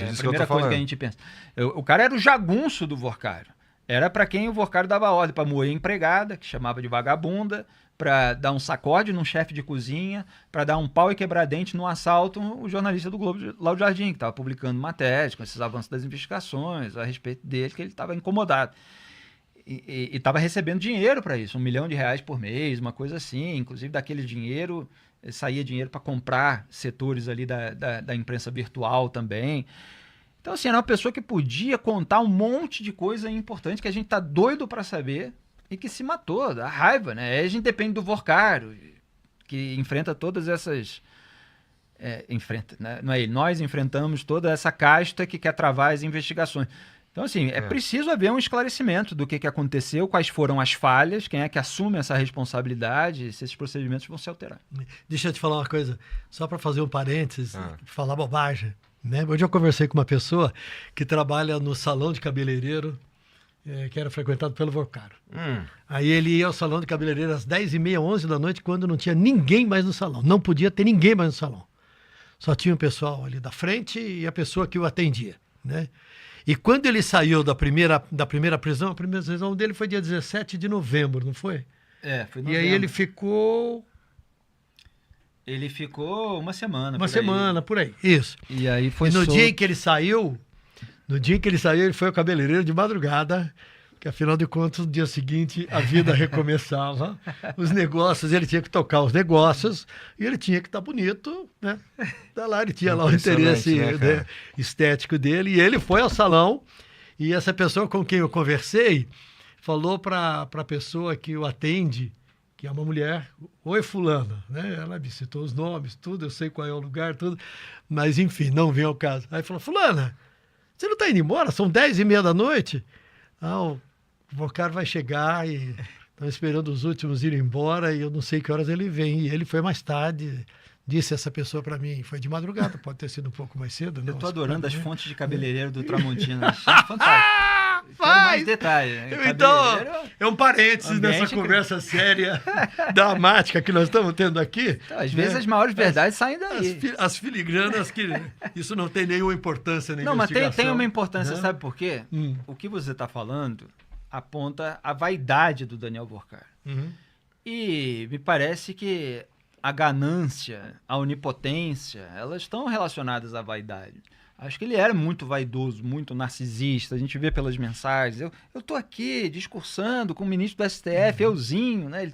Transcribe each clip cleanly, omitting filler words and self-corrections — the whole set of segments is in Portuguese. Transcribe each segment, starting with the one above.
É a primeira coisa que a gente pensa. O cara era o jagunço do Vorcário. Era para quem o Vorcário dava ordem, para moer a empregada, que chamava de vagabunda, para dar um sacode num chefe de cozinha, para dar um pau e quebrar dente no assalto, o jornalista do Globo, Lauro Jardim, que estava publicando matérias com esses avanços das investigações a respeito dele, que ele estava incomodado. E estava recebendo dinheiro para isso, R$1 milhão por mês, uma coisa assim. Inclusive, daquele dinheiro, saía dinheiro para comprar setores ali da imprensa virtual também. Então, assim, era uma pessoa que podia contar um monte de coisa importante que a gente tá doido para saber e que se matou, da raiva, né? Aí a gente depende do Vorcário, que enfrenta todas essas... enfrenta, né? Não é ele, nós enfrentamos toda essa casta que quer travar as investigações. Então, assim, é preciso haver um esclarecimento do que aconteceu, quais foram as falhas, quem é que assume essa responsabilidade, se esses procedimentos vão se alterar. Deixa eu te falar uma coisa, só para fazer um parênteses, falar bobagem. Né? Hoje eu conversei com uma pessoa que trabalha no salão de cabeleireiro, que era frequentado pelo Vorcário. Aí ele ia ao salão de cabeleireiro às 10h30, 11 da noite, quando não tinha ninguém mais no salão. Não podia ter ninguém mais no salão. Só tinha o pessoal ali da frente e a pessoa que o atendia. Né? E quando ele saiu da primeira prisão, a primeira prisão dele foi dia 17 de novembro, não foi? Foi novembro. E aí ele ficou... Ele ficou uma semana. Uma semana, por aí. Isso. E aí foi no dia em que ele saiu, ele foi ao cabeleireiro de madrugada, que afinal de contas, no dia seguinte, a vida recomeçava. Os negócios, ele tinha que tocar os negócios e ele tinha que estar bonito, né? Tá lá, ele tinha lá o interesse, né, estético dele. E ele foi ao salão e essa pessoa com quem eu conversei falou para a pessoa que o atende, que é uma mulher, oi fulana, né? Ela me citou os nomes, tudo, eu sei qual é o lugar, tudo, mas enfim, não vem ao caso. Aí falou, fulana, você não está indo embora? São 10h30 da noite? O Vorcário vai chegar e estão esperando os últimos irem embora e eu não sei que horas ele vem. E ele foi mais tarde, disse essa pessoa para mim, foi de madrugada, pode ter sido um pouco mais cedo. Eu estou adorando as fontes de cabeleireiro do Tramontina, fantástico. Mais detalhes. Então, é um parênteses nessa conversa séria, dramática que nós estamos tendo aqui. Então, às vezes as maiores verdades saem daí. As filigranas, que isso não tem nenhuma importância na investigação. Não, mas tem uma importância, sabe por quê? O que você está falando aponta a vaidade do Daniel Vorcário. E me parece que a ganância, a onipotência, elas estão relacionadas à vaidade. Acho que ele era muito vaidoso, muito narcisista. A gente vê pelas mensagens. Eu tô aqui discursando com o ministro do STF, euzinho, né?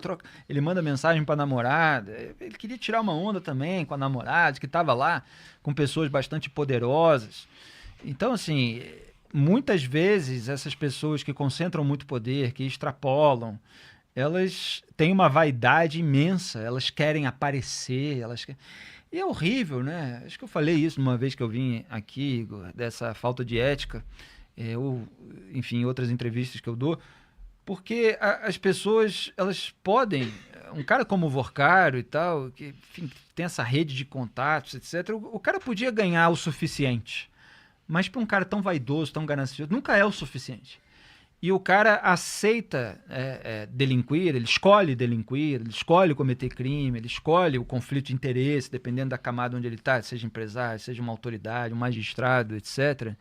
Ele manda mensagem para a namorada. Ele queria tirar uma onda também com a namorada, que estava lá com pessoas bastante poderosas. Então, assim, muitas vezes essas pessoas que concentram muito poder, que extrapolam, elas têm uma vaidade imensa. Elas querem aparecer, E é horrível, né? Acho que eu falei isso uma vez que eu vim aqui, Igor, dessa falta de ética, ou, enfim, outras entrevistas que eu dou, porque as pessoas, elas podem, um cara como o Vorcário e tal, que enfim, tem essa rede de contatos, etc., o cara podia ganhar o suficiente, mas para um cara tão vaidoso, tão ganancioso, nunca é o suficiente. E o cara aceita delinquir, ele escolhe cometer crime, ele escolhe o conflito de interesse, dependendo da camada onde ele está, seja empresário, seja uma autoridade, um magistrado, etc.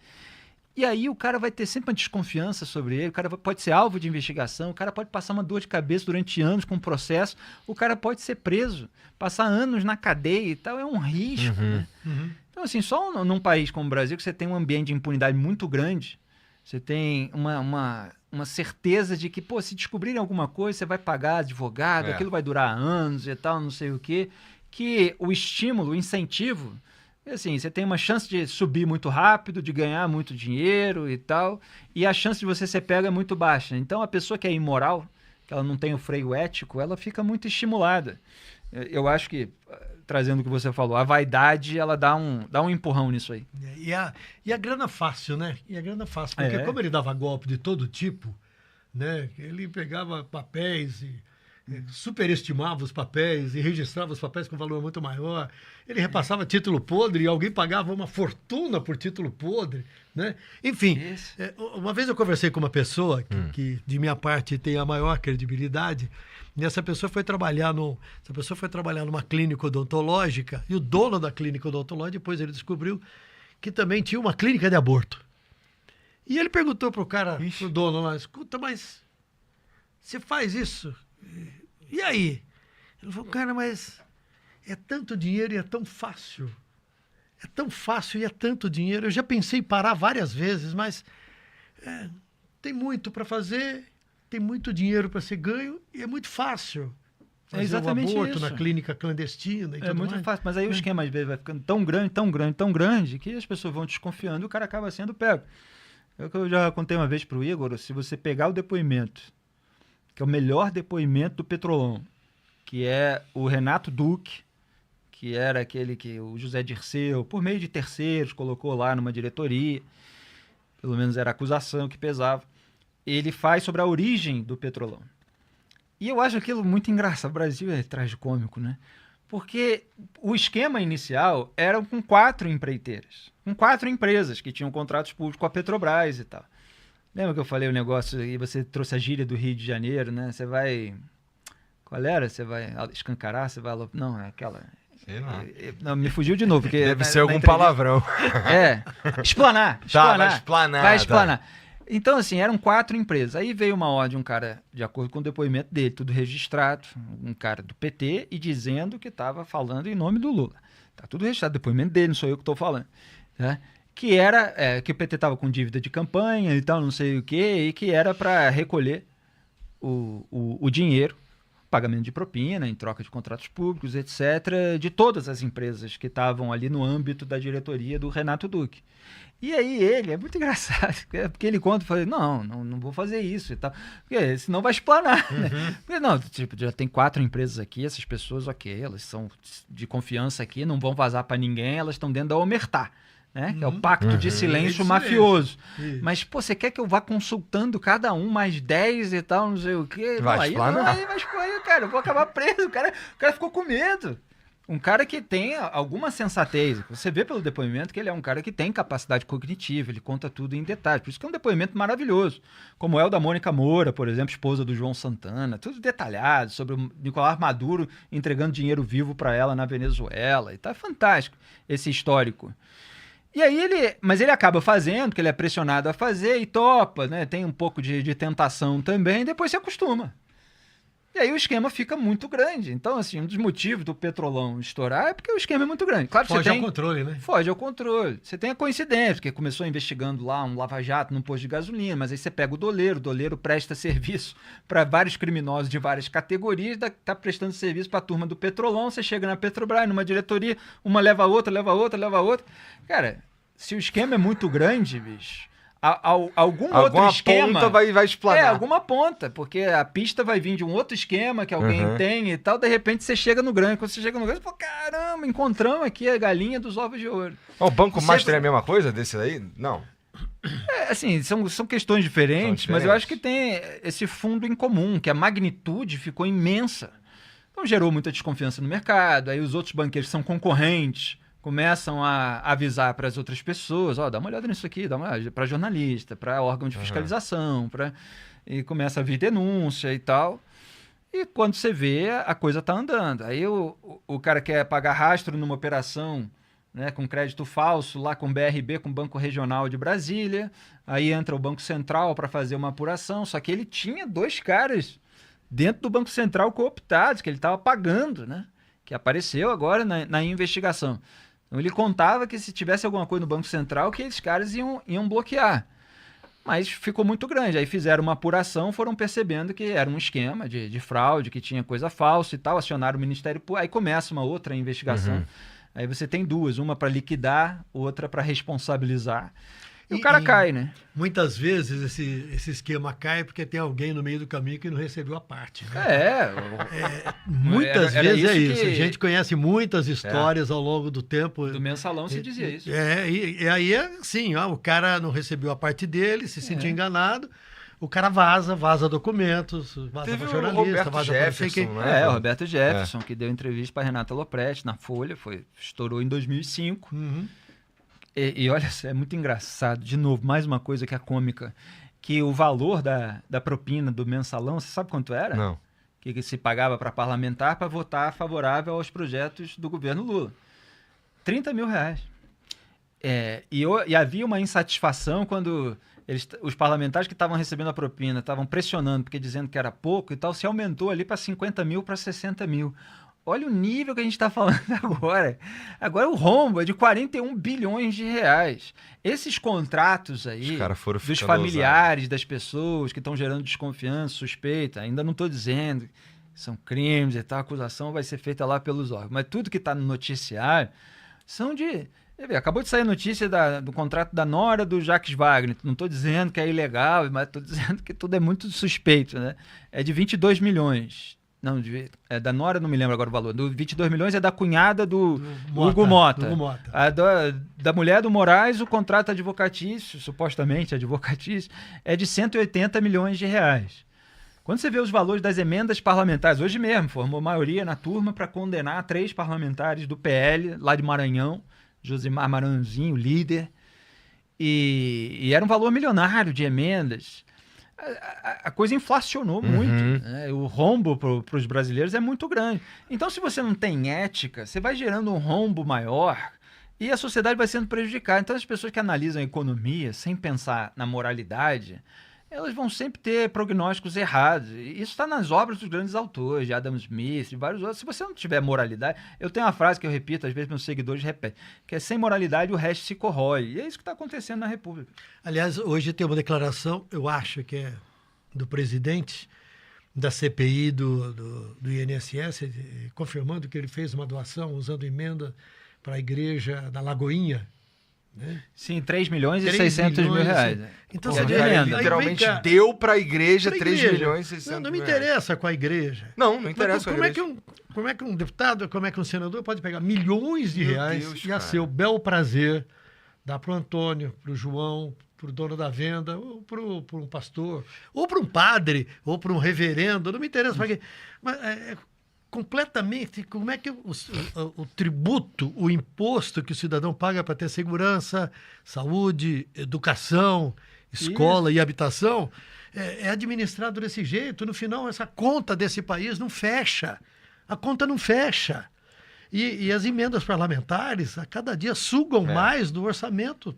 E aí o cara vai ter sempre uma desconfiança sobre ele, o cara pode ser alvo de investigação, o cara pode passar uma dor de cabeça durante anos com um processo, o cara pode ser preso, passar anos na cadeia e tal, é um risco. Né? Então, assim, só num país como o Brasil, que você tem um ambiente de impunidade muito grande, você tem uma certeza de que, se descobrirem alguma coisa, você vai pagar advogado, aquilo vai durar anos e tal, não sei o quê. Que o estímulo, o incentivo, assim, você tem uma chance de subir muito rápido, de ganhar muito dinheiro e tal, e a chance de você ser pego é muito baixa. Então, a pessoa que é imoral, que ela não tem o freio ético, ela fica muito estimulada. Eu acho que, trazendo o que você falou, a vaidade, ela dá um empurrão nisso aí. E a grana fácil, né? Porque como ele dava golpe de todo tipo, né? Ele pegava papéis e superestimava os papéis e registrava os papéis com valor muito maior. Ele repassava título podre e alguém pagava uma fortuna por título podre, né? Enfim, uma vez eu conversei com uma pessoa que de minha parte, tem a maior credibilidade. E essa pessoa foi trabalhar numa clínica odontológica, e o dono da clínica odontológica, depois ele descobriu que também tinha uma clínica de aborto. E ele perguntou pro cara, pro dono lá, escuta, mas você faz isso? E aí? Ele falou, cara, mas é tanto dinheiro e é tão fácil. É tão fácil e é tanto dinheiro. Eu já pensei em parar várias vezes, mas tem muito para fazer, tem muito dinheiro para ser ganho e é muito fácil. É exatamente o aborto isso. na clínica clandestina e tudo muito mais. fácil, mas aí o esquema às vezes vai ficando tão grande, que as pessoas vão desconfiando e o cara acaba sendo pego. É o que eu já contei uma vez para o Igor, se você pegar o depoimento, que é o melhor depoimento do Petrolão, que é o Renato Duque, que era aquele que o José Dirceu, por meio de terceiros, colocou lá numa diretoria, pelo menos era a acusação que pesava, ele faz sobre a origem do Petrolão. E eu acho aquilo muito engraçado. O Brasil é tragicômico, né? Porque o esquema inicial era com 4 empreiteiras, com 4 empresas que tinham contratos públicos com a Petrobras e tal. Lembra que eu falei o negócio e você trouxe a gíria do Rio de Janeiro, né? Você vai... Qual era? Você vai escancarar? Você vai... Não, é aquela... Sei lá. Não, me fugiu de novo. Porque Deve ser algum palavrão. Explanar. Tá, vai explanar. Vai explanar. Tá. Então, assim, eram 4 empresas. Aí veio uma ordem, um cara, de acordo com o depoimento dele, tudo registrado, um cara do PT, e dizendo que estava falando em nome do Lula. Tá tudo registrado, depoimento dele, não sou eu que estou falando. Tá? Que era que o PT estava com dívida de campanha e tal, não sei o quê, e que era para recolher o dinheiro, pagamento de propina, em troca de contratos públicos, etc., de todas as empresas que estavam ali no âmbito da diretoria do Renato Duque. E aí ele, é muito engraçado, porque ele conta e fala, não vou fazer isso e tal, porque senão vai explanar, né? Porque não, tipo, já tem 4 empresas aqui, essas pessoas, ok, elas são de confiança aqui, não vão vazar para ninguém, elas estão dentro da omertá, né? Que é o pacto de silêncio mafioso. Isso. Mas, pô, você quer que eu vá consultando cada um mais 10 e tal, não sei o quê? Vai explanar. Aí vai explanar, cara, eu vou acabar preso, o cara ficou com medo. Um cara que tem alguma sensatez. Você vê pelo depoimento que ele é um cara que tem capacidade cognitiva, ele conta tudo em detalhes. Por isso que é um depoimento maravilhoso. Como é o da Mônica Moura, por exemplo, esposa do João Santana. Tudo detalhado sobre o Nicolás Maduro entregando dinheiro vivo para ela na Venezuela. E tá fantástico esse histórico. E aí mas ele acaba fazendo, porque ele é pressionado a fazer e topa, né? Tem um pouco de tentação também, depois se acostuma. E aí o esquema fica muito grande. Então, assim, um dos motivos do Petrolão estourar é porque o esquema é muito grande. Claro que foge ao controle, né? Foge ao controle. Você tem a coincidência, porque começou investigando lá um lava-jato num posto de gasolina, mas aí você pega o doleiro presta serviço para vários criminosos de várias categorias, tá prestando serviço para a turma do Petrolão, você chega na Petrobras, numa diretoria, uma leva a outra. Cara, se o esquema é muito grande, bicho... Algum outro esquema... Ponta vai explanar. Alguma ponta, porque a pista vai vir de um outro esquema que alguém tem e tal, de repente você chega no grande. Quando você chega no grande, você fala, caramba, encontramos aqui a galinha dos ovos de ouro. O Banco Master é a mesma coisa desse daí? Não. Assim, são questões diferentes, mas eu acho que tem esse fundo em comum, que a magnitude ficou imensa. Então gerou muita desconfiança no mercado, aí os outros banqueiros são concorrentes, começam a avisar para as outras pessoas, dá uma olhada nisso aqui, dá uma olhada para jornalista, para órgão de fiscalização, e começa a vir denúncia e tal. E quando você vê, a coisa está andando. Aí o cara quer pagar rastro numa operação, né, com crédito falso, lá com o BRB, com o Banco Regional de Brasília, aí entra o Banco Central para fazer uma apuração, só que ele tinha 2 caras dentro do Banco Central cooptados, que ele estava pagando, né, que apareceu agora na investigação. Então, ele contava que se tivesse alguma coisa no Banco Central, que esses caras iam bloquear. Mas ficou muito grande. Aí fizeram uma apuração, foram percebendo que era um esquema de fraude, que tinha coisa falsa e tal, acionaram o Ministério Público. Aí começa uma outra investigação. Aí você tem 2, uma para liquidar, outra para responsabilizar. E o cara cai, né? Muitas vezes esse esquema cai porque tem alguém no meio do caminho que não recebeu a parte. Né? Muitas vezes é isso. A gente conhece muitas histórias ao longo do tempo. Do mensalão se dizia isso. E aí é assim, o cara não recebeu a parte dele, se sentiu enganado. O cara vaza documentos, vaza para jornalista, vaza para não sei quem. Né? O Roberto Jefferson, que deu entrevista para Renata Lopretti na Folha, estourou em 2005. E olha, é muito engraçado, de novo, mais uma coisa que é cômica, que o valor da propina do mensalão, você sabe quanto era? Não. Que se pagava para parlamentar para votar favorável aos projetos do governo Lula. R$30 mil. E havia uma insatisfação quando os parlamentares que estavam recebendo a propina estavam pressionando, porque dizendo que era pouco e tal, se aumentou ali para 50 mil, para 60 mil. Olha o nível que a gente está falando agora. Agora o rombo é de 41 bilhões de reais. Esses contratos aí dos familiares das pessoas que estão gerando desconfiança, suspeita, ainda não estou dizendo que são crimes e tal, a acusação vai ser feita lá pelos órgãos. Mas tudo que está no noticiário são de... Acabou de sair a notícia do contrato da nora do Jacques Wagner. Não estou dizendo que é ilegal, mas estou dizendo que tudo é muito suspeito, né? É de 22 milhões. Não, da nora não me lembro agora o valor. Do 22 milhões é da cunhada do Hugo Mota. Da mulher do Moraes, o contrato advocatício, supostamente advocatício, é de 180 milhões de reais. Quando você vê os valores das emendas parlamentares, hoje mesmo, formou maioria na turma para condenar 3 parlamentares do PL, lá de Maranhão, Josimar Maranhãozinho, líder, e era um valor milionário de emendas. A coisa inflacionou muito, né? O rombo para os brasileiros é muito grande. Então, se você não tem ética, você vai gerando um rombo maior e a sociedade vai sendo prejudicada. Então, as pessoas que analisam a economia sem pensar na moralidade, elas vão sempre ter prognósticos errados. Isso está nas obras dos grandes autores, de Adam Smith, de vários outros. Se você não tiver moralidade... Eu tenho uma frase que eu repito, às vezes meus seguidores repetem, que é sem moralidade o resto se corrói. E é isso que está acontecendo na República. Aliás, hoje tem uma declaração, eu acho que é do presidente da CPI do INSS, confirmando que ele fez uma doação usando emenda para a igreja da Lagoinha. Né? Sim, 3 milhões e 600 mil reais. Então, você literalmente deu para a igreja 3 milhões e 600 mil reais. Não me interessa com a igreja. Não interessa com a igreja. Como é que um deputado, como é que um senador pode pegar milhões de reais e a seu bel prazer dar para o Antônio, para o João, para o dono da venda, ou para um pastor, ou para um padre, ou para um reverendo, não me interessa para quê. Mas completamente, como é que o tributo, o imposto que o cidadão paga para ter segurança, saúde, educação, escola e habitação, é administrado desse jeito. No final, essa conta desse país não fecha. A conta não fecha. E as emendas parlamentares, a cada dia, sugam mais do orçamento.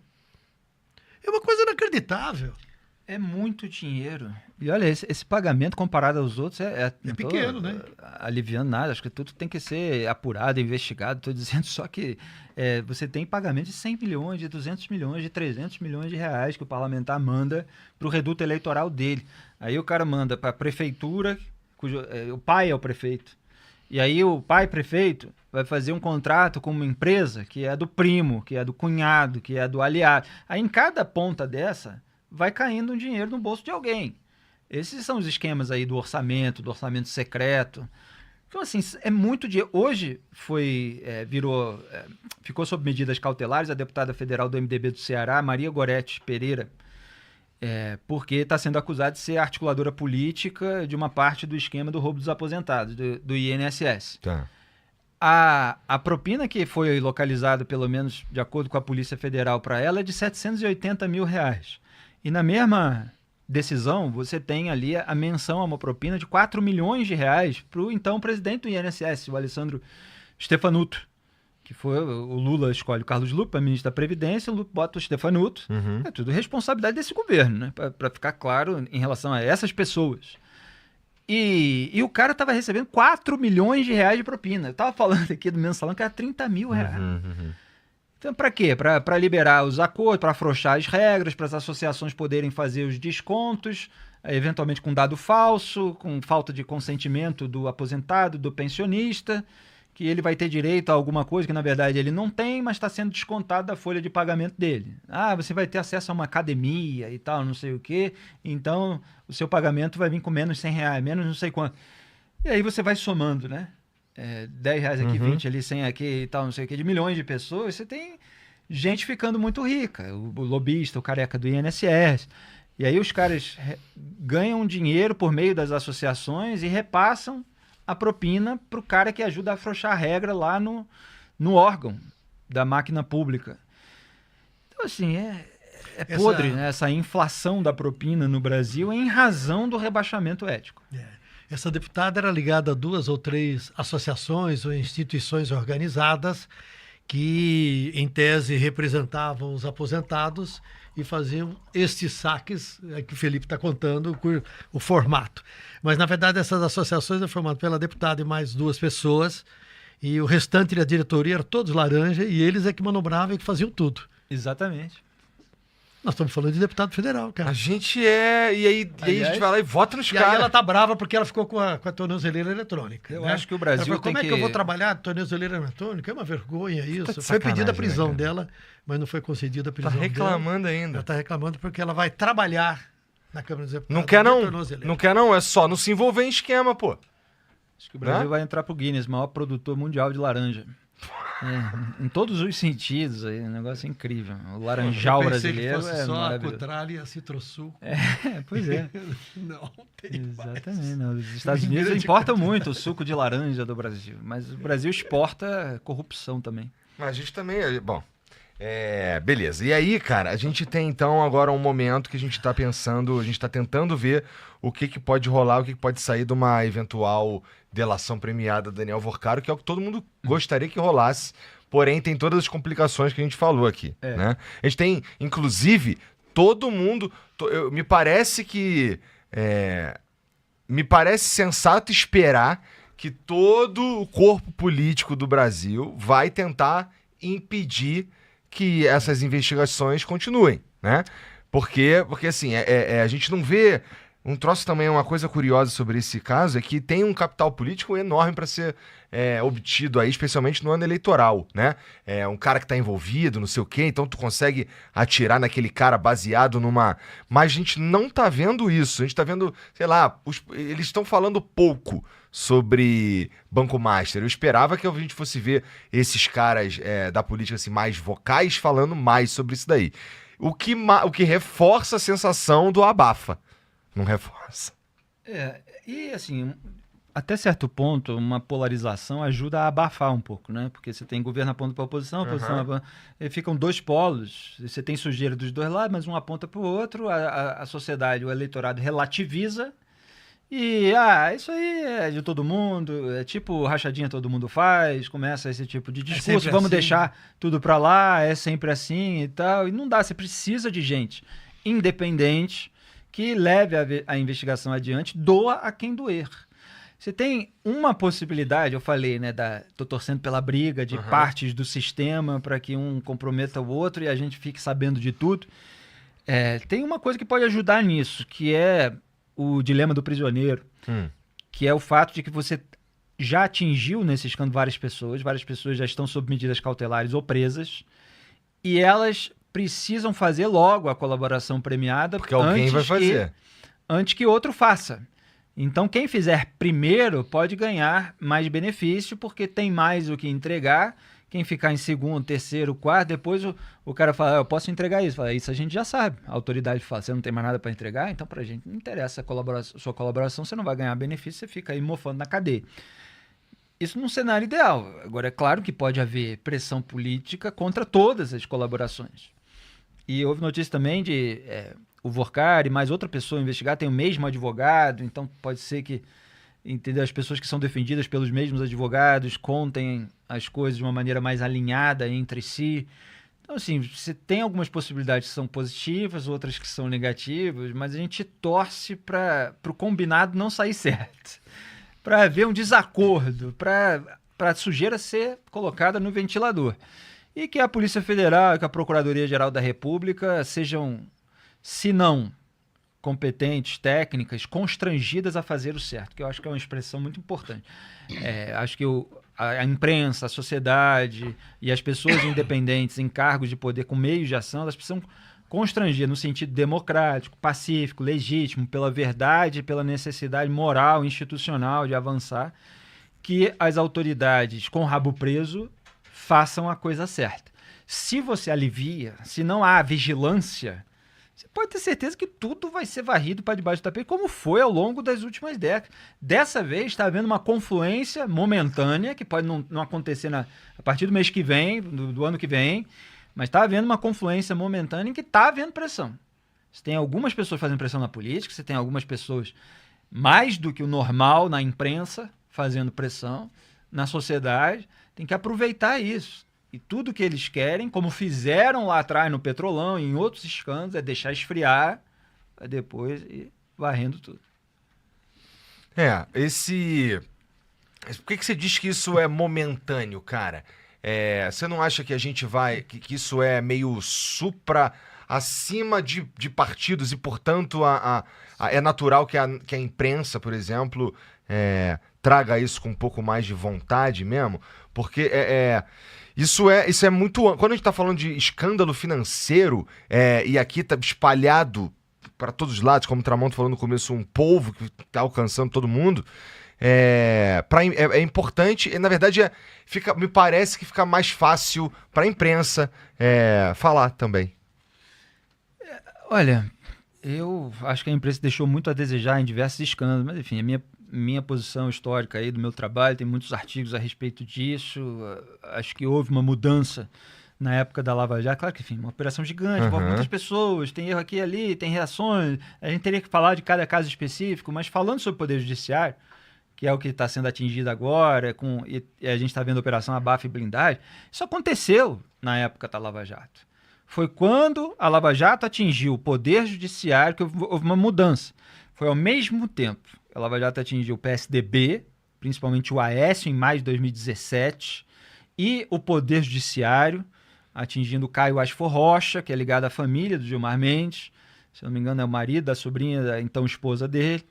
É uma coisa inacreditável. É muito dinheiro. E olha, esse pagamento comparado aos outros é pequeno, né? Aliviando nada. Acho que tudo tem que ser apurado, investigado. Estou dizendo só que você tem pagamento de 100 milhões, de 200 milhões, de 300 milhões de reais que o parlamentar manda para o reduto eleitoral dele. Aí o cara manda para a prefeitura, o pai é o prefeito. E aí o pai prefeito vai fazer um contrato com uma empresa que é do primo, que é do cunhado, que é do aliado. Aí em cada ponta dessa vai caindo um dinheiro no bolso de alguém. Esses são os esquemas aí do orçamento secreto. Então, assim, é muito dinheiro. Hoje ficou sob medidas cautelares a deputada federal do MDB do Ceará, Maria Gorete Pereira, porque está sendo acusada de ser articuladora política de uma parte do esquema do roubo dos aposentados, do INSS. Tá. A propina que foi localizada, pelo menos de acordo com a Polícia Federal, para ela é de 780 mil reais. E na mesma decisão, você tem ali a menção a uma propina de 4 milhões de reais para o então presidente do INSS, o Alessandro Stefanuto, que foi o Lula escolhe o Carlos Lupe para ministro da Previdência, o Lupe bota o Stefanuto. É tudo responsabilidade desse governo, né? Para ficar claro em relação a essas pessoas. E o cara estava recebendo 4 milhões de reais de propina. Eu estava falando aqui do mensalão que era 30 mil reais. Então, para quê? Para liberar os acordos, para afrouxar as regras, para as associações poderem fazer os descontos, eventualmente com dado falso, com falta de consentimento do aposentado, do pensionista, que ele vai ter direito a alguma coisa que, na verdade, ele não tem, mas está sendo descontado da folha de pagamento dele. Você vai ter acesso a uma academia e tal, não sei o quê, então o seu pagamento vai vir com menos 100 reais, menos não sei quanto. E aí você vai somando, né? 10 reais aqui, 20 ali, 100 aqui e tal, não sei o que, de milhões de pessoas, você tem gente ficando muito rica, o lobista, o careca do INSS, e aí os caras ganham dinheiro por meio das associações e repassam a propina para o cara que ajuda a afrouxar a regra lá no órgão da máquina pública. Então, assim, podre, né? Essa inflação da propina no Brasil em razão do rebaixamento ético. Essa deputada era ligada a 2 ou 3 associações ou instituições organizadas que, em tese, representavam os aposentados e faziam estes saques que o Felipe está contando, o formato. Mas, na verdade, essas associações eram formadas pela deputada e mais 2 pessoas, e o restante da diretoria eram todos laranja, e eles é que manobravam e que faziam tudo. Exatamente. Nós estamos falando de deputado federal, cara. A gente é... E aí a gente vai lá e vota nos E aí caras. ela tá brava porque ela ficou com a tornozeleira eletrônica. Eu né? acho que o Brasil falou, como tem é que eu vou trabalhar tornozeleira eletrônica? É uma vergonha isso. Foi pedida a prisão dela, mas não foi concedida a prisão dela. Tá reclamando ainda. Ela tá reclamando porque ela vai trabalhar na Câmara dos Deputados. Não quer não? Não quer não? É só não se envolver em esquema, pô. Acho que o Brasil vai entrar pro Guinness, maior produtor mundial de laranja. Em todos os sentidos, aí, um negócio incrível. O laranjal brasileiro que fosse é só maravilhoso. a Cutral e a Citrosul. Pois é. Não, tem Exatamente. Não. Os Estados Unidos importam muito o suco de laranja do Brasil, mas o Brasil exporta corrupção também. Mas a gente também... Bom, beleza. E aí, cara, a gente tem então agora um momento que a gente tá pensando, a gente tá tentando ver o que pode rolar, o que pode sair de uma eventual delação premiada do Daniel Vorcaro, que é o que todo mundo gostaria que rolasse, porém tem todas as complicações que a gente falou aqui, né? A gente tem, inclusive, todo mundo... me parece que... me parece sensato esperar que todo o corpo político do Brasil vai tentar impedir que essas investigações continuem, né? Porque assim, a gente não vê... Um troço também, uma coisa curiosa sobre esse caso é que tem um capital político enorme para ser obtido aí, especialmente no ano eleitoral, né? Um cara que tá envolvido, não sei o quê, então tu consegue atirar naquele cara baseado numa... Mas a gente não tá vendo isso, a gente tá vendo, sei lá, eles estão falando pouco sobre Banco Master. Eu esperava que a gente fosse ver esses caras da política assim, mais vocais falando mais sobre isso daí. O que reforça a sensação do abafa. Não reforça. E assim, até certo ponto, uma polarização ajuda a abafar um pouco, né? Porque você tem governo apontando para a oposição, e ficam 2 polos, você tem sujeira dos 2 lados, mas um aponta para o outro, a sociedade, o eleitorado relativiza, e isso aí é de todo mundo, é tipo rachadinha todo mundo faz, começa esse tipo de discurso, vamos deixar tudo para lá, é sempre assim e tal, e não dá, você precisa de gente independente, que leve a investigação adiante, doa a quem doer. Você tem uma possibilidade, eu falei, né, tô torcendo pela briga de partes do sistema para que um comprometa o outro e a gente fique sabendo de tudo. Tem uma coisa que pode ajudar nisso, que é o dilema do prisioneiro, que é o fato de que você já atingiu nesse escândalo várias pessoas já estão sob medidas cautelares ou presas, e elas precisam fazer logo a colaboração premiada. Porque alguém vai fazer. Antes que outro faça. Então, quem fizer primeiro pode ganhar mais benefício, porque tem mais o que entregar. Quem ficar em segundo, terceiro, quarto, depois o cara fala, eu posso entregar isso. Fala, isso a gente já sabe. A autoridade fala, você não tem mais nada para entregar, então pra gente não interessa sua colaboração, você não vai ganhar benefício, você fica aí mofando na cadeia. Isso num cenário ideal. Agora, é claro que pode haver pressão política contra todas as colaborações. E houve notícia também de o Vorcaro e mais outra pessoa investigar, tem o mesmo advogado, então pode ser que as pessoas que são defendidas pelos mesmos advogados contem as coisas de uma maneira mais alinhada entre si. Então, assim, você tem algumas possibilidades que são positivas, outras que são negativas, mas a gente torce para o combinado não sair certo, para haver um desacordo, para a sujeira ser colocada no ventilador. E que a Polícia Federal e que a Procuradoria-Geral da República sejam, se não competentes, técnicas, constrangidas a fazer o certo, que eu acho que é uma expressão muito importante. Acho que a imprensa, a sociedade e as pessoas independentes em cargos de poder com meios de ação, elas precisam constranger no sentido democrático, pacífico, legítimo, pela verdade, pela necessidade moral, institucional de avançar, que as autoridades com o rabo preso façam a coisa certa. Se você alivia, se não há vigilância, você pode ter certeza que tudo vai ser varrido para debaixo do tapete, como foi ao longo das últimas décadas. Dessa vez está havendo uma confluência momentânea, que pode não acontecer a partir do mês que vem, do ano que vem, mas está havendo uma confluência momentânea em que está havendo pressão. Você tem algumas pessoas fazendo pressão na política, você tem algumas pessoas mais do que o normal na imprensa fazendo pressão, na sociedade. Tem que aproveitar isso. E tudo que eles querem, como fizeram lá atrás no Petrolão e em outros escândalos, é deixar esfriar, depois ir varrendo tudo. Por que você diz que isso é momentâneo, cara? Você não acha que a gente que isso é meio acima de partidos e, portanto, é natural que a imprensa, por exemplo, traga isso com um pouco mais de vontade mesmo? Porque isso é muito... Quando a gente está falando de escândalo financeiro, e aqui está espalhado para todos os lados, como o Tramonto falou no começo, um polvo que está alcançando todo mundo, é importante, e na verdade me parece que fica mais fácil para a imprensa falar também. Olha, eu acho que a imprensa deixou muito a desejar em diversos escândalos, mas enfim, a minha posição histórica aí do meu trabalho, tem muitos artigos a respeito disso, acho que houve uma mudança na época da Lava Jato, claro que, enfim, uma operação gigante, envolve muitas pessoas, tem erro aqui e ali, tem reações, a gente teria que falar de cada caso específico, mas falando sobre o Poder Judiciário, que é o que está sendo atingido agora, e a gente está vendo a Operação Abafa e Blindagem, isso aconteceu na época da Lava Jato. Foi quando a Lava Jato atingiu o Poder Judiciário que houve uma mudança. Foi ao mesmo tempo. A Lava Jato atingiu o PSDB, principalmente o Aécio, em maio de 2017, e o Poder Judiciário, atingindo o Caio Asfor Rocha, que é ligado à família do Gilmar Mendes, se não me engano é o marido da sobrinha da então esposa dele,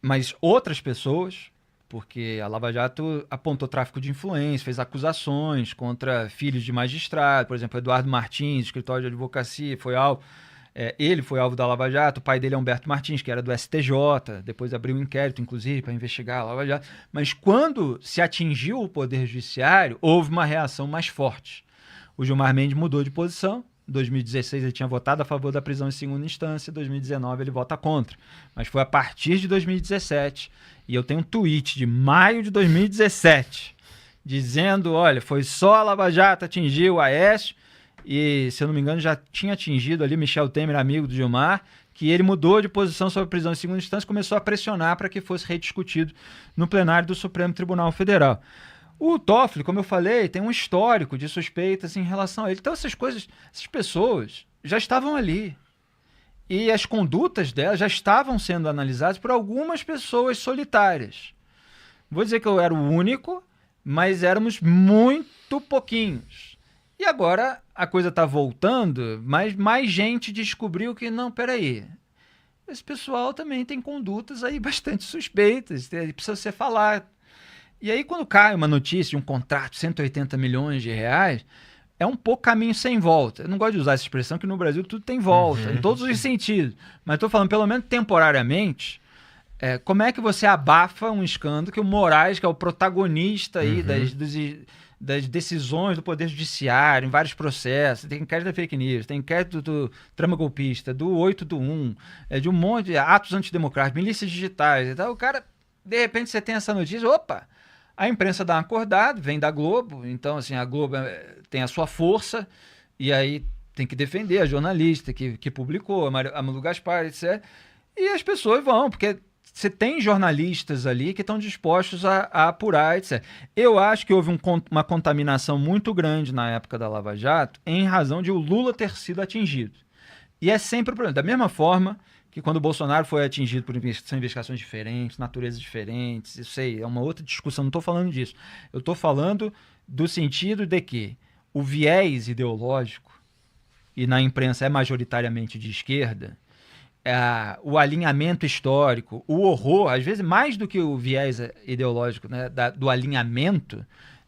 mas outras pessoas, porque a Lava Jato apontou tráfico de influência, fez acusações contra filhos de magistrados, por exemplo, Eduardo Martins, escritório de advocacia, ele foi alvo da Lava Jato, o pai dele é Humberto Martins, que era do STJ, depois abriu um inquérito, inclusive, para investigar a Lava Jato. Mas quando se atingiu o Poder Judiciário, houve uma reação mais forte. O Gilmar Mendes mudou de posição. Em 2016 ele tinha votado a favor da prisão em segunda instância, em 2019 ele vota contra. Mas foi a partir de 2017, e eu tenho um tweet de maio de 2017, dizendo, olha, foi só a Lava Jato atingiu o Aécio, e, se eu não me engano, já tinha atingido ali Michel Temer, amigo do Gilmar, que ele mudou de posição sobre a prisão em segunda instância e começou a pressionar para que fosse rediscutido no plenário do Supremo Tribunal Federal. O Toffoli, como eu falei, tem um histórico de suspeitas em relação a ele. Então, essas pessoas já estavam ali. E as condutas delas já estavam sendo analisadas por algumas pessoas solitárias. Vou dizer que eu era o único, mas éramos muito pouquinhos. E agora a coisa está voltando, mas mais gente descobriu que, não, peraí, esse pessoal também tem condutas aí bastante suspeitas, precisa ser falado. E aí quando cai uma notícia de um contrato de 180 milhões de reais, é um pouco caminho sem volta. Eu não gosto de usar essa expressão, que no Brasil tudo tem volta, em todos os sentidos. Mas estou falando, pelo menos temporariamente, como é que você abafa um escândalo que o Moraes, que é o protagonista aí das decisões do Poder Judiciário, em vários processos, tem inquérito da fake news, tem inquérito do trama golpista, do 8 do 1, de um monte de atos antidemocráticos, milícias digitais e tal. O cara, de repente, você tem essa notícia, opa, a imprensa dá uma acordada, vem da Globo, então, assim, a Globo tem a sua força, e aí tem que defender a jornalista que publicou, a Malu Gaspar, etc. E as pessoas vão, porque você tem jornalistas ali que estão dispostos a apurar, etc. Eu acho que houve uma contaminação muito grande na época da Lava Jato em razão de o Lula ter sido atingido. E é sempre o problema. Da mesma forma que quando o Bolsonaro foi atingido por investigações diferentes, naturezas diferentes, eu sei, é uma outra discussão, não estou falando disso. Eu estou falando do sentido de que o viés ideológico, e na imprensa é majoritariamente de esquerda, o alinhamento histórico, o horror, às vezes mais do que o viés ideológico, né, do alinhamento,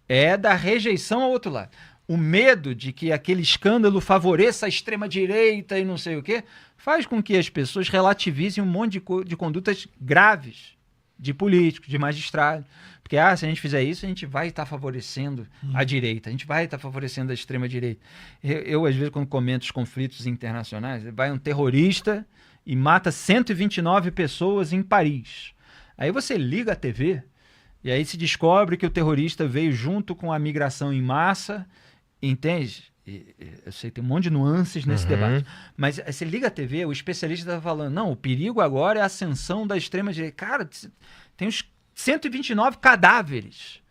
é da rejeição ao outro lado. O medo de que aquele escândalo favoreça a extrema-direita e não sei o quê, faz com que as pessoas relativizem um monte de condutas graves de políticos, de magistrados. Porque, se a gente fizer isso, a gente vai estar favorecendo a direita, a gente vai estar favorecendo a extrema-direita. Eu, às vezes, quando comento os conflitos internacionais, vai um terrorista e mata 129 pessoas em Paris. Aí você liga a TV e aí se descobre que o terrorista veio junto com a migração em massa, entende? Eu sei, tem um monte de nuances nesse debate, mas você liga a TV, o especialista está falando, não, o perigo agora é a ascensão da extrema-direita. Cara, tem uns 129 cadáveres.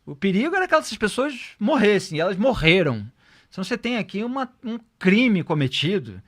O perigo era que essas pessoas morressem, e elas morreram. Então você tem aqui um crime cometido